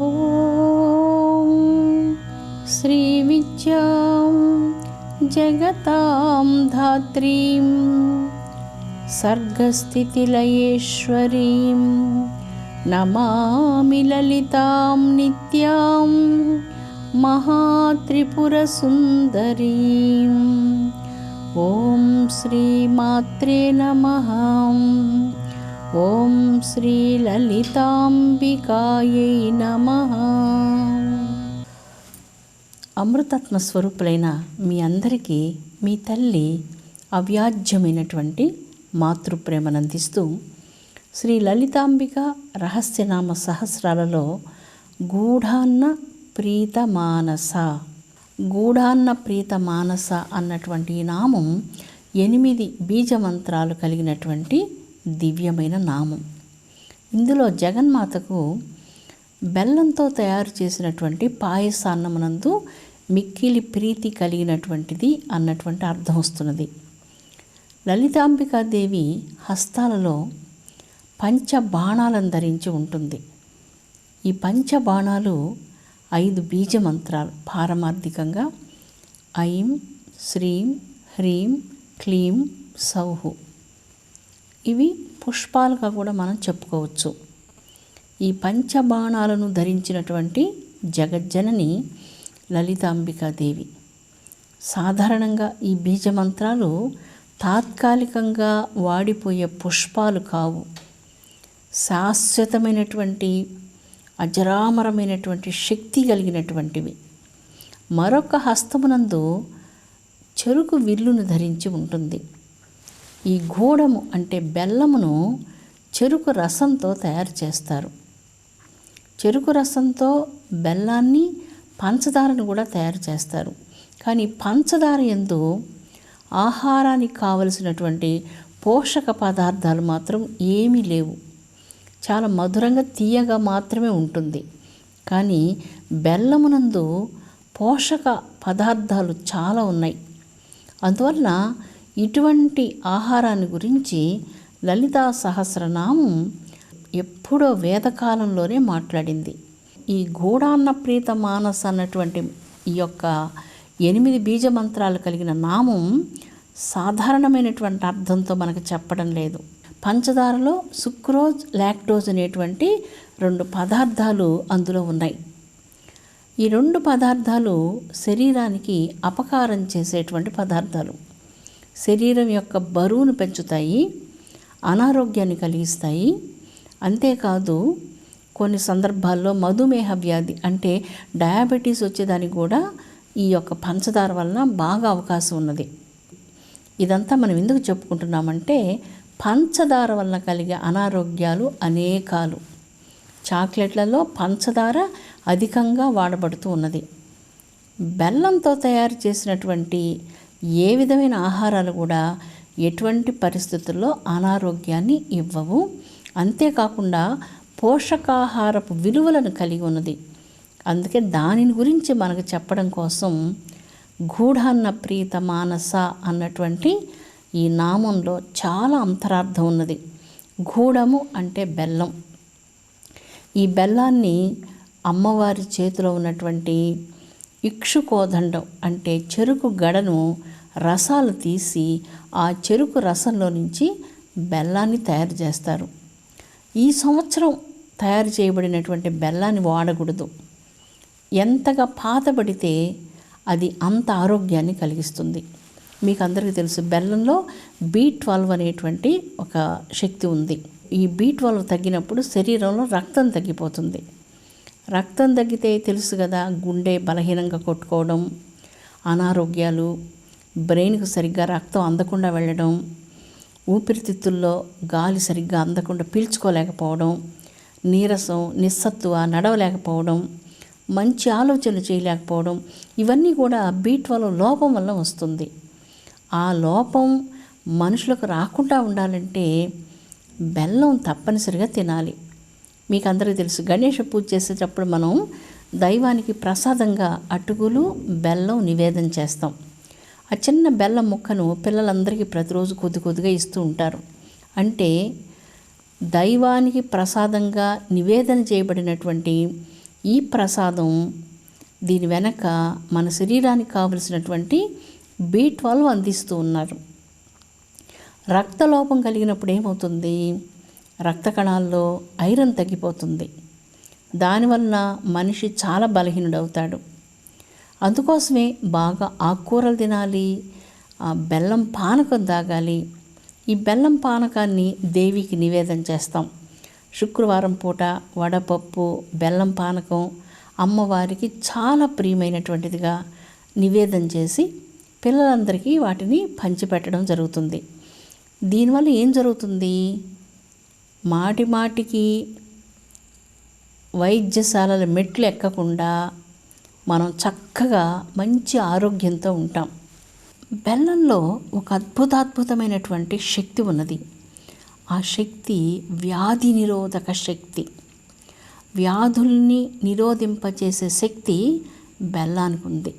ఓం శ్రీ విద్యాం జగతాం ధాత్రీం సర్గస్థితిలయేశ్వరీం నమామి లలితాం నిత్యాం మహాత్రిపురసుందరీం. ఓం శ్రీ మాత్రే నమః. ఓం శ్రీ లలితాంబికాయై నమః. అమృతత్వ స్వరూపులైన మీ అందరికీ మీ తల్లి అవ్యాజ్యమైనటువంటి మాతృప్రేమనందిస్తూ శ్రీ లలితాంబిక రహస్యనామ సహస్రాలలో గూఢాన్న ప్రీతమానస అన్నటువంటి ఈ నామం 8 బీజమంత్రాలు కలిగినటువంటి దివ్యమైన నామం. ఇందులో జగన్మాతకు బెల్లంతో తయారు చేసినటువంటి పాయసాన్నమునందు మిక్కిలి ప్రీతి కలిగినటువంటిది అన్నటువంటి అర్థం వస్తున్నది. లలితాంబికాదేవి హస్తాలలో పంచబాణాలను ధరించి ఉంటుంది. ఈ పంచబాణాలు 5 బీజమంత్రాలు. పారమార్థికంగా ఐం శ్రీం హ్రీం క్లీం సౌహు. ఇవి పుష్పాలుగా కూడా మనం చెప్పుకోవచ్చు. ఈ పంచబాణాలను ధరించినటువంటి జగజ్జనని లలితాంబికాదేవి. సాధారణంగా ఈ బీజమంత్రాలు తాత్కాలికంగా వాడిపోయే పుష్పాలు కావు. శాశ్వతమైనటువంటి అజరామరమైనటువంటి శక్తి కలిగినటువంటివి. మరొక హస్తమునందు చెరుకు విల్లును ధరించి ఉంటుంది. ఈ గూఢము అంటే బెల్లమును చెరుకు రసంతో తయారు చేస్తారు. చెరుకు రసంతో బెల్లాన్ని పంచదారను కూడా తయారు చేస్తారు. కానీ పంచదార యందు ఆహారానికి కావలసినటువంటి పోషక పదార్థాలు మాత్రం ఏమీ లేవు. చాలా మధురంగా తీయగా మాత్రమే ఉంటుంది. కానీ బెల్లమునందు పోషక పదార్థాలు చాలా ఉన్నాయి. అందువలన ఇటువంటి ఆహారాన్ని గురించి లలితా సహస్రనామం ఎప్పుడో వేదకాలంలోనే మాట్లాడింది. ఈ గూఢాన్న ప్రీత మానస అన్నటువంటి ఈ యొక్క 8 బీజమంత్రాలు కలిగిన నామం సాధారణమైనటువంటి అర్థంతో మనకు చెప్పడం లేదు. పంచదారలో సుక్రోజ్, లాక్టోజ్ అనేటువంటి 2 పదార్థాలు అందులో ఉన్నాయి. ఈ 2 పదార్థాలు శరీరానికి అపకారం చేసేటువంటి పదార్థాలు. శరీరం యొక్క బరువును పెంచుతాయి, అనారోగ్యాన్ని కలిగిస్తాయి. అంతేకాదు కొన్ని సందర్భాల్లో మధుమేహ వ్యాధి అంటే డయాబెటీస్ వచ్చేదానికి కూడా ఈ యొక్క పంచదార వలన బాగా అవకాశం ఉన్నది. ఇదంతా మనం ఎందుకు చెప్పుకుంటున్నామంటే పంచదార వలన కలిగే అనారోగ్యాలు అనేకాలు. చాక్లెట్లలో పంచదార అధికంగా వాడబడుతూ ఉన్నది. బెల్లంతో తయారు చేసినటువంటి ఏ విధమైన ఆహారాలు కూడా ఎటువంటి పరిస్థితుల్లో అనారోగ్యాన్ని ఇవ్వవు. అంతేకాకుండా పోషకాహారపు విలువలను కలిగి ఉన్నది. అందుకే దానిని గురించి మనకు చెప్పడం కోసం గూఢాన్న ప్రీత మానస అన్నటువంటి ఈ నామంలో చాలా అంతరార్థం ఉన్నది. గూఢము అంటే బెల్లం. ఈ బెల్లాన్ని అమ్మవారి చేతిలో ఉన్నటువంటి ఇక్షుకోదండం అంటే చెరుకు గడను రసాలు తీసి ఆ చెరుకు రసంలో నుంచి బెల్లాన్ని తయారు చేస్తారు. ఈ సంవత్సరం తయారు చేయబడినటువంటి బెల్లాన్ని వాడకూడదు. ఎంతగా పాతబడితే అది అంత ఆరోగ్యాన్ని కలిగిస్తుంది. మీకు అందరికీ తెలుసు, బెల్లంలో B12 అనేటువంటి ఒక శక్తి ఉంది. ఈ B12 తగ్గినప్పుడు శరీరంలో రక్తం తగ్గిపోతుంది. రక్తం తగ్గితే తెలుసు కదా, గుండె బలహీనంగా కొట్టుకోవడం, అనారోగ్యాలు, బ్రెయిన్కు సరిగ్గా రక్తం అందకుండా వెళ్ళడం, ఊపిరితిత్తుల్లో గాలి సరిగ్గా అందకుండా పీల్చుకోలేకపోవడం, నీరసం, నిస్సత్తువ, నడవలేకపోవడం, మంచి ఆలోచనలు చేయలేకపోవడం, ఇవన్నీ కూడా B12 లోపం వల్ల వస్తుంది. ఆ లోపం మనుషులకు రాకుండా ఉండాలంటే బెల్లం తప్పనిసరిగా తినాలి. మీకు అందరికీ తెలుసు, గణేష పూజ చేసేటప్పుడు మనం దైవానికి ప్రసాదంగా అటుకులు, బెల్లం నివేదన చేస్తాం. ఆ చిన్న బెల్లం ముక్కను పిల్లలందరికీ ప్రతిరోజు కొద్ది కొద్దిగా ఇస్తూ ఉంటారు. అంటే దైవానికి ప్రసాదంగా నివేదన చేయబడినటువంటి ఈ ప్రసాదం దీని వెనక మన శరీరానికి కావలసినటువంటి B12 అందిస్తూ ఉన్నారు. రక్తలోపం కలిగినప్పుడు ఏమవుతుంది? రక్త కణాల్లో ఐరన్ తగ్గిపోతుంది. దానివల్ల మనిషి చాలా బలహీనుడవుతాడు. అందుకోసమే బాగా ఆకుకూరలు తినాలి, బెల్లం పానకం తాగాలి. ఈ బెల్లం పానకాన్ని దేవికి నివేదన చేస్తాం. శుక్రవారం పూట వడపప్పు, బెల్లం పానకం అమ్మవారికి చాలా ప్రియమైనటువంటిదిగా నివేదన చేసి పిల్లలందరికీ వాటిని పంచిపెట్టడం జరుగుతుంది. దీనివల్ల ఏం జరుగుతుంది? మాటికి వైద్యశాలల మెట్లు ఎక్కకుండా మనం చక్కగా మంచి ఆరోగ్యంతో ఉంటాం. బెల్లంలో ఒక అద్భుతమైనటువంటి శక్తి ఉన్నది. ఆ శక్తి వ్యాధి నిరోధక శక్తి. వ్యాధుల్ని నిరోధింపచేసే శక్తి బెల్లానికి ఉంది.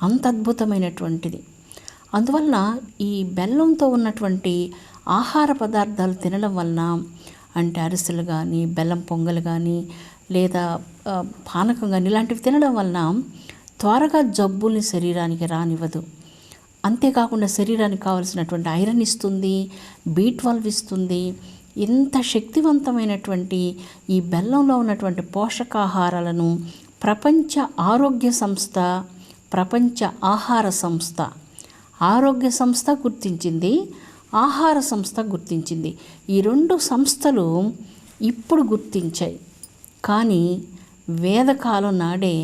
అంత అద్భుతమైనటువంటిది. అందువలన ఈ బెల్లంతో ఉన్నటువంటి ఆహార పదార్థాలు తినడం వలన, అంటే అరిసెలు కానీ, బెల్లం పొంగలు కానీ, లేదా పానకం కానీ ఇలాంటివి తినడం వలన త్వరగా జబ్బుల్ని శరీరానికి రానివ్వదు. అంతేకాకుండా శరీరానికి కావలసినటువంటి ఐరన్ ఇస్తుంది, B12 ఇస్తుంది. ఇంత శక్తివంతమైనటువంటి ఈ బెల్లంలో ఉన్నటువంటి పోషకాహారాలను ప్రపంచ ఆరోగ్య సంస్థ, ప్రపంచ ఆహార సంస్థ, ఆరోగ్య సంస్థ గుర్తించింది, ఆహార సంస్థ గుర్తించింది. ఈ రెండు సంస్థలు ఇప్పుడు గుర్తించాయి. కానీ వేదకాలం నాడే,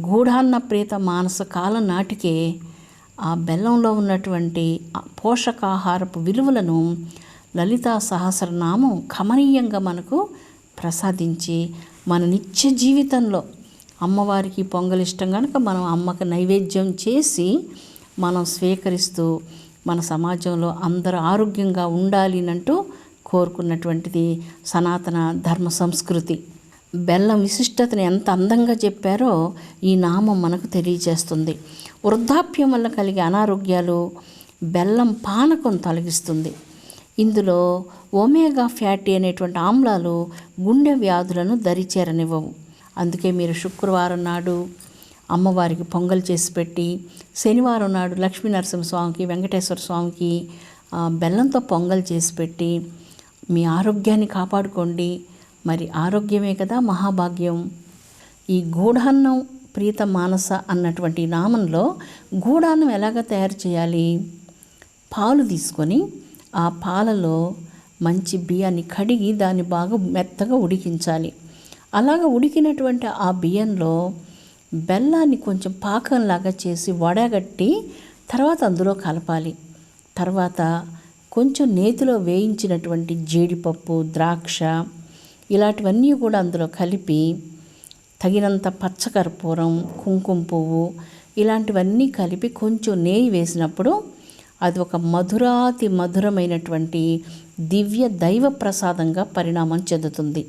గూఢాన్న ప్రేత మానస కాలం నాటికే ఆ బెల్లంలో ఉన్నటువంటి పోషకాహారపు విలువలను లలితా సహస్రనామం కమనీయంగా మనకు ప్రసాదించి మన నిత్య జీవితంలో అమ్మవారికి పొంగల్ ఇష్టం కనుక మనం అమ్మకు నైవేద్యం చేసి మనం స్వీకరిస్తూ మన సమాజంలో అందరూ ఆరోగ్యంగా ఉండాలి అంటూ కోరుకున్నటువంటిది సనాతన ధర్మ సంస్కృతి. బెల్లం విశిష్టతను ఎంత అందంగా చెప్పారో ఈ నామం మనకు తెలియజేస్తుంది. వృద్ధాప్యం వల్ల కలిగే అనారోగ్యాలు బెల్లం పానకం తొలగిస్తుంది. ఇందులో ఒమేగా ఫ్యాటీ అనేటువంటి ఆమ్లాలు గుండె వ్యాధులను దరిచేరనివ్వవు. అందుకే మీరు శుక్రవారం నాడు అమ్మవారికి పొంగల్ చేసి పెట్టి, శనివారం నాడు లక్ష్మీనరసింహస్వామికి, వెంకటేశ్వర స్వామికి బెల్లంతో పొంగల్ చేసి పెట్టి మీ ఆరోగ్యాన్ని కాపాడుకోండి. మరి ఆరోగ్యమే కదా మహాభాగ్యం. ఈ గూఢాన్నం ప్రీత మానస అన్నటువంటి నామంలో గూఢాన్నం ఎలాగ తయారు చేయాలి? పాలు తీసుకొని ఆ పాలలో మంచి బియ్యాన్ని కడిగి దాన్ని బాగా మెత్తగా ఉడికించాలి. అలాగ ఉడికినటువంటి ఆ బియ్యంలో బెల్లాన్ని కొంచెం పాకంలాగా చేసి వడగట్టి తర్వాత అందులో కలపాలి. తర్వాత కొంచెం నేతిలో వేయించినటువంటి జీడిపప్పు, ద్రాక్ష ఇలాంటివన్నీ కూడా అందులో కలిపి తగినంత పచ్చకర్పూరం, కుంకుమ పువ్వు ఇలాంటివన్నీ కలిపి కొంచెం నెయ్యి వేసినప్పుడు అది ఒక మధురాతి మధురమైనటువంటి దివ్య దైవ ప్రసాదంగా పరిణామం చెందుతుంది.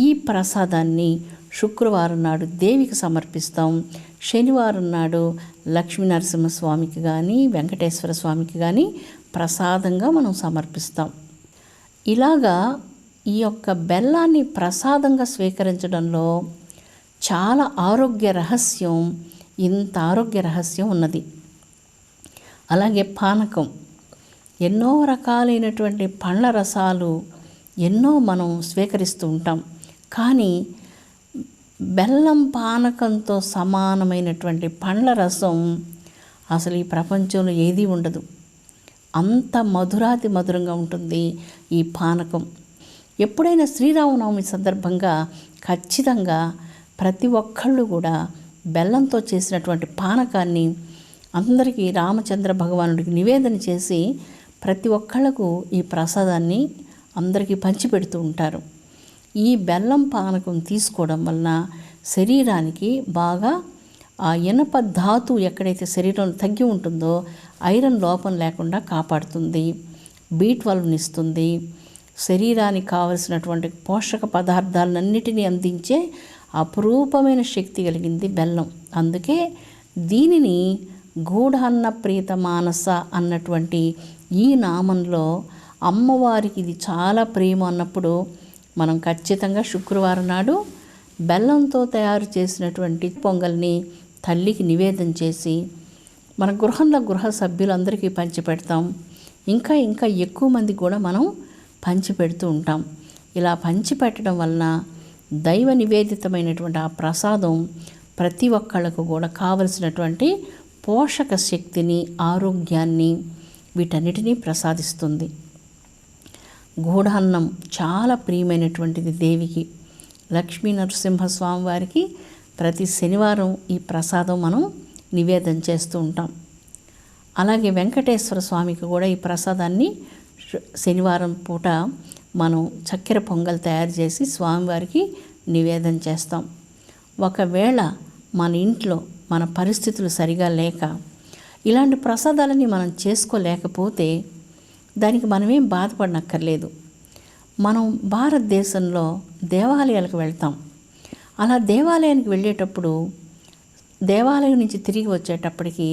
ఈ ప్రసాదాన్ని శుక్రవారం నాడు దేవికి సమర్పిస్తాం. శనివారం నాడు లక్ష్మీనరసింహస్వామికి కానీ, వెంకటేశ్వర స్వామికి కానీ ప్రసాదంగా మనం సమర్పిస్తాం. ఇలాగా ఈ యొక్క బెల్లాన్ని ప్రసాదంగా స్వీకరించడంలో చాలా ఆరోగ్య రహస్యం, ఇంత ఆరోగ్య రహస్యం ఉన్నది. అలాగే పానకం, ఎన్నో రకాలైనటువంటి పండ్ల రసాలు ఎన్నో మనం స్వీకరిస్తూ ఉంటాం. కానీ బెల్లం పానకంతో సమానమైనటువంటి పండ్ల రసం అసలు ఈ ప్రపంచంలో ఏదీ ఉండదు. అంత మధురాతి మధురంగా ఉంటుంది ఈ పానకం. ఎప్పుడైనా శ్రీరామనవమి సందర్భంగా ఖచ్చితంగా ప్రతి ఒక్కళ్ళు కూడా బెల్లంతో చేసినటువంటి పానకాన్ని అందరికీ రామచంద్ర భగవానుడికి నివేదన చేసి ప్రతి ఒక్కళ్ళకు ఈ ప్రసాదాన్ని అందరికీ పంచిపెడుతూ ఉంటారు. ఈ బెల్లం పానకం తీసుకోవడం వలన శరీరానికి బాగా ఆ ఇనప ధాతు ఎక్కడైతే శరీరంలో తగ్గి ఉంటుందో ఐరన్ లోపం లేకుండా కాపాడుతుంది, B12 ఇస్తుంది. శరీరానికి కావలసినటువంటి పోషక పదార్థాలన్నిటినీ అందించే అపురూపమైన శక్తి కలిగింది బెల్లం. అందుకే దీనిని గూఢాన్న ప్రీత మానస అన్నటువంటి ఈ నామంలో అమ్మవారికి ఇది చాలా ప్రేమ అన్నప్పుడు మనం ఖచ్చితంగా శుక్రవారం నాడు బెల్లంతో తయారు చేసినటువంటి పొంగల్ని తల్లికి నివేదన చేసి మన గృహ సభ్యులందరికీ పంచిపెడతాం. ఇంకా ఇంకా ఎక్కువ మంది కూడా మనం పంచిపెడుతూ ఉంటాం. ఇలా పంచిపెట్టడం వలన దైవ నివేదితమైనటువంటి ఆ ప్రసాదం ప్రతి ఒక్కళ్ళకు కూడా కావలసినటువంటి పోషక శక్తిని, ఆరోగ్యాన్ని, వీటన్నిటినీ ప్రసాదిస్తుంది. గూఢాన్నం చాలా ప్రియమైనటువంటిది దేవికి. లక్ష్మీ నరసింహస్వామి వారికి ప్రతి శనివారం ఈ ప్రసాదం మనం నివేదన చేస్తూ ఉంటాం. అలాగే వెంకటేశ్వర స్వామికి కూడా ఈ ప్రసాదాన్ని శనివారం పూట మనం చక్కెర పొంగల్ తయారు చేసి స్వామివారికి నివేదన చేస్తాం. ఒకవేళ మన ఇంట్లో మన పరిస్థితులు సరిగా లేక ఇలాంటి ప్రసాదాలని మనం చేసుకోలేకపోతే దానికి మనమేం బాధపడనక్కర్లేదు. మనం భారతదేశంలో దేవాలయాలకు వెళ్తాం. అలా దేవాలయానికి వెళ్ళేటప్పుడు దేవాలయం నుంచి తిరిగి వచ్చేటప్పటికి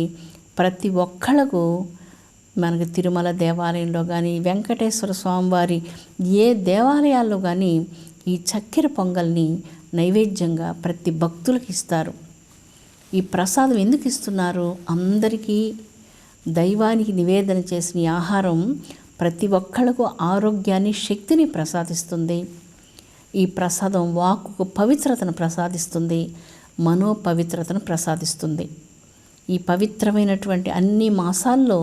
ప్రతి ఒక్కళ్ళకు మనకి తిరుమల దేవాలయంలో కానీ, వెంకటేశ్వర స్వామివారి ఏ దేవాలయాల్లో కానీ ఈ చక్కెర పొంగల్ని నైవేద్యంగా ప్రతి భక్తులకు ఇస్తారు. ఈ ప్రసాదం ఎందుకు ఇస్తున్నారు? అందరికీ దైవానికి నివేదన చేసిన ఈ ఆహారం ప్రతి ఒక్కళ్ళకు ఆరోగ్యాన్ని, శక్తిని ప్రసాదిస్తుంది. ఈ ప్రసాదం వాక్కుకు పవిత్రతను ప్రసాదిస్తుంది, మనోపవిత్రతను ప్రసాదిస్తుంది. ఈ పవిత్రమైనటువంటి అన్ని మాసాల్లో,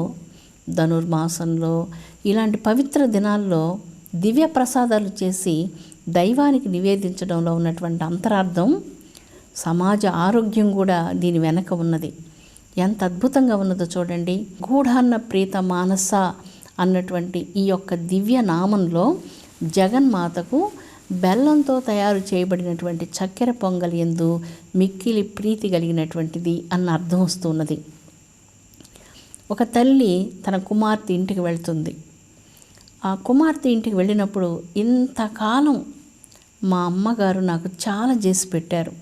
ధనుర్మాసంలో, ఇలాంటి పవిత్ర దినాల్లో దివ్య ప్రసాదాలు చేసి దైవానికి నివేదించడంలో ఉన్నటువంటి అంతరార్థం, సమాజ ఆరోగ్యం కూడా దీని వెనక ఉన్నది. ఎంత అద్భుతంగా ఉన్నదో చూడండి. గూఢాన్న ప్రీత మానస అన్నటువంటి ఈ యొక్క దివ్య నామంలో జగన్మాతకు బెల్లంతో తయారు చేయబడినటువంటి చక్కెర పొంగలి యందు మిక్కిలి ప్రీతి కలిగినటువంటిది అన్న అర్థం వస్తున్నది. ఒక తల్లి తన కుమార్తె ఇంటికి వెళ్తుంది. ఆ కుమార్తె ఇంటికి వెళ్ళినప్పుడు, ఇంతకాలం మా అమ్మగారు నాకు చాలా చేసి పెట్టారు,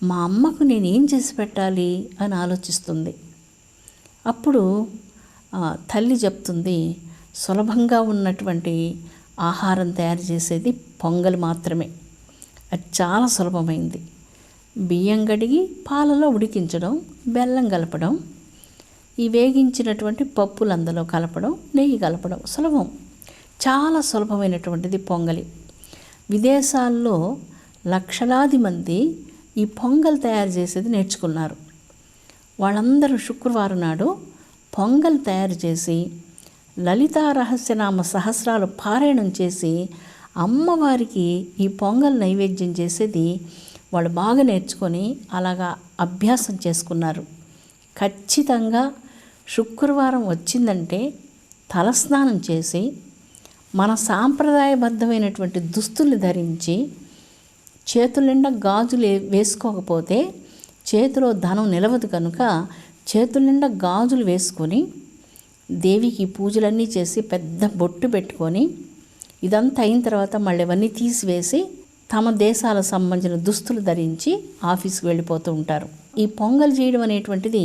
మా అమ్మకు నేనేం చేసి పెట్టాలి అని ఆలోచిస్తుంది. అప్పుడు తల్లి చెప్తుంది, సులభంగా ఉన్నటువంటి ఆహారం తయారు చేసేది పొంగల్ మాత్రమే. అది చాలా సులభమైంది. బియ్యం కడిగి పాలలో ఉడికించడం, బెల్లం కలపడం, ఈ వేగించినటువంటి పప్పులు అందులో కలపడం, నెయ్యి కలపడం సులభం. చాలా సులభమైనటువంటిది పొంగలి. విదేశాల్లో లక్షలాది మంది ఈ పొంగల్ తయారు చేసేది నేర్చుకున్నారు. వాళ్ళందరూ శుక్రవారం నాడు పొంగల్ తయారు చేసి లలితా రహస్యనామ సహస్రాలు పారాయణం చేసి అమ్మవారికి ఈ పొంగల్ నైవేద్యం చేసేది వాళ్ళు బాగా నేర్చుకొని అలాగా అభ్యాసం చేసుకున్నారు. ఖచ్చితంగా శుక్రవారం వచ్చిందంటే తలస్నానం చేసి మన సాంప్రదాయబద్ధమైనటువంటి దుస్తుల్ని ధరించి, చేతుల నిండా గాజులు వేసుకోకపోతే చేతిలో ధనం నిలవదు కనుక చేతుల నిండా గాజులు వేసుకొని దేవికి పూజలన్నీ చేసి పెద్ద బొట్టు పెట్టుకొని, ఇదంతా అయిన తర్వాత మళ్ళీ ఇవన్నీ తీసివేసి తమ దేశాలకు సంబంధించిన దుస్తులు ధరించి ఆఫీస్కి వెళ్ళిపోతూ ఉంటారు. ఈ పొంగల్ చేయడం అనేటువంటిది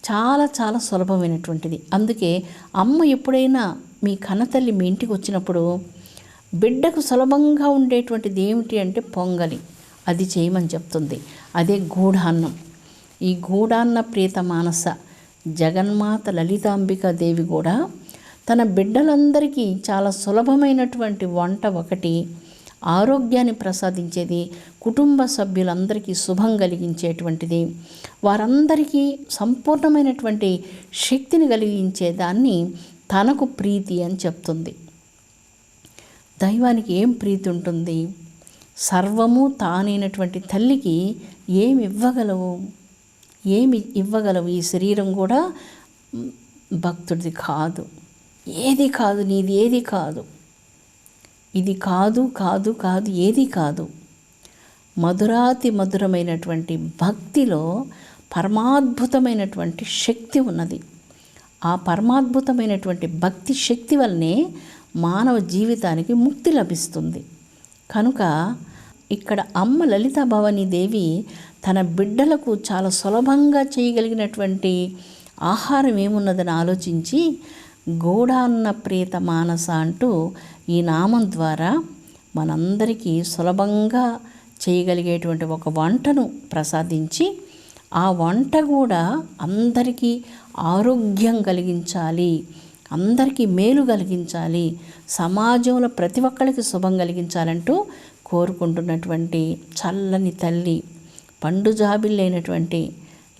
చాలా చాలా సులభమైనటువంటిది. అందుకే అమ్మ ఎప్పుడైనా మీ కన్నతల్లి మీ ఇంటికి వచ్చినప్పుడు బిడ్డకు సులభంగా ఉండేటువంటిది ఏమిటి అంటే పొంగలి, అది చేయమని చెప్తుంది. అదే గూఢాన్నం. ఈ గూఢాన్న ప్రీత మానస జగన్మాత లలితాంబిక దేవి కూడా తన బిడ్డలందరికీ చాలా సులభమైనటువంటి వంట ఒకటి, ఆరోగ్యాన్ని ప్రసాదించేది, కుటుంబ సభ్యులందరికీ శుభం కలిగించేటువంటిది, వారందరికీ సంపూర్ణమైనటువంటి శక్తిని కలిగించేదాన్ని తనకు ప్రీతి అని చెప్తుంది. దైవానికి ఏం ప్రీతి ఉంటుంది? సర్వము తానైనటువంటి తల్లికి ఏమి ఇవ్వగలవు? ఈ శరీరం కూడా భక్తుడిది కాదు, ఏది కాదు, నీది ఏది కాదు, ఇది కాదు కాదు కాదు ఏది కాదు. మధురాతి మధురమైనటువంటి భక్తిలో పరమాద్భుతమైనటువంటి శక్తి ఉన్నది. ఆ పరమాద్భుతమైనటువంటి భక్తి శక్తి వల్లనే మానవ జీవితానికి ముక్తి లభిస్తుంది. కనుక ఇక్కడ అమ్మ లలితా భవానీ దేవి తన బిడ్డలకు చాలా సులభంగా చేయగలిగినటువంటి ఆహారం ఏమున్నదని ఆలోచించి గూఢాన్న ప్రీత మానస అంటూ ఈ నామం ద్వారా మనందరికీ సులభంగా చేయగలిగేటువంటి ఒక వంటను ప్రసాదించి ఆ వంట కూడా అందరికీ ఆరోగ్యం కలిగించాలి, అందరికీ మేలు కలిగించాలి, సమాజంలో ప్రతి ఒక్కరికి శుభం కలిగించాలంటూ కోరుకుంటున్నటువంటి చల్లని తల్లి, పండు జాబిల్లైనటువంటి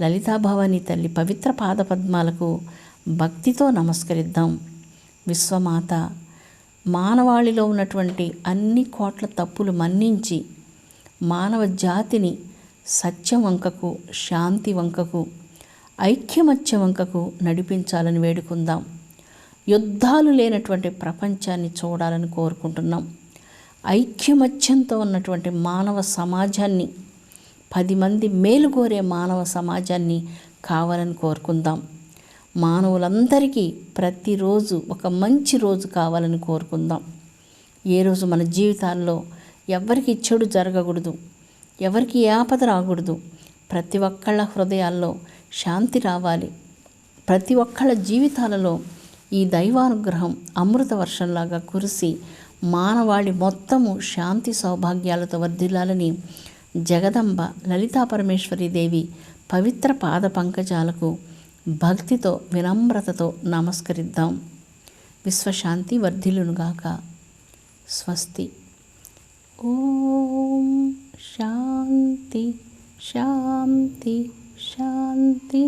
లలితాభవాని తల్లి పవిత్ర పాదపద్మాలకు భక్తితో నమస్కరిద్దాం. విశ్వమాత మానవాళిలో ఉన్నటువంటి అన్ని కోట్ల తప్పులు మన్నించి మానవ జాతిని సత్యం వంకకు, శాంతి వంకకు, ఐక్యమత్య వంకకు నడిపించాలని వేడుకుందాం. యుద్ధాలు లేనటువంటి ప్రపంచాన్ని చూడాలని కోరుకుంటున్నాం. ఐక్యమత్యంతో ఉన్నటువంటి మానవ సమాజాన్ని, 10 మంది మేలు కోరే మానవ సమాజాన్ని కావాలని కోరుకుందాం. మానవులందరికీ ప్రతిరోజు ఒక మంచి రోజు కావాలని కోరుకుందాం. ఏ రోజు మన జీవితాల్లో ఎవరికి చెడు జరగకూడదు, ఎవరికి ఆపద రాకూడదు. ప్రతి ఒక్కళ్ళ హృదయాల్లో శాంతి రావాలి. ప్రతి ఒక్కళ్ళ జీవితాలలో ఈ దైవానుగ్రహం అమృత వర్షంలాగా కురిసి మానవాళి మొత్తము శాంతి సౌభాగ్యాలతో వర్ధిల్లాలని జగదంబ లలితా పరమేశ్వరి దేవి పవిత్ర పాద పంకజాలకు భక్తితో వినమ్రతతో నమస్కరిద్దాం. విశ్వశాంతి వర్ధిల్లునుగాక. స్వస్తి. ఓం శాంతి శాంతి శాంతి.